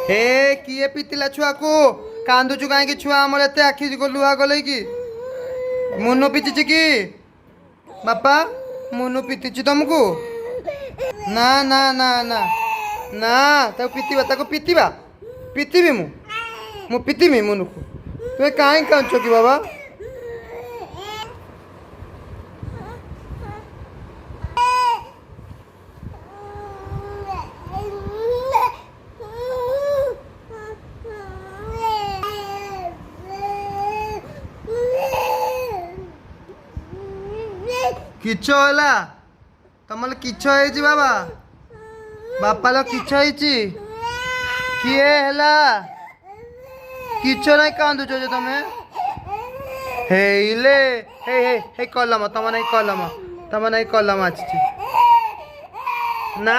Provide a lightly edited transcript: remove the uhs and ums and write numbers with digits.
हे किए पितिला छुआ को कांदुचु कहीं छुआ आमर एत आखि लुहा गले कि मुनु पिचिची कि बापा मुनु पितिची तुमको ना ना ना ना ना ताको पितिबा पितिबी मु पितिबी मुनु को तुम्हें कहीं कांच कि बाबा किछ होला तमल किछ होइछि बाबा बापा लो किछ होइछि किए हैला किछ नै कांदुछ जे तमे हेइले हे हे हे कलम तम नै कलम अछि ना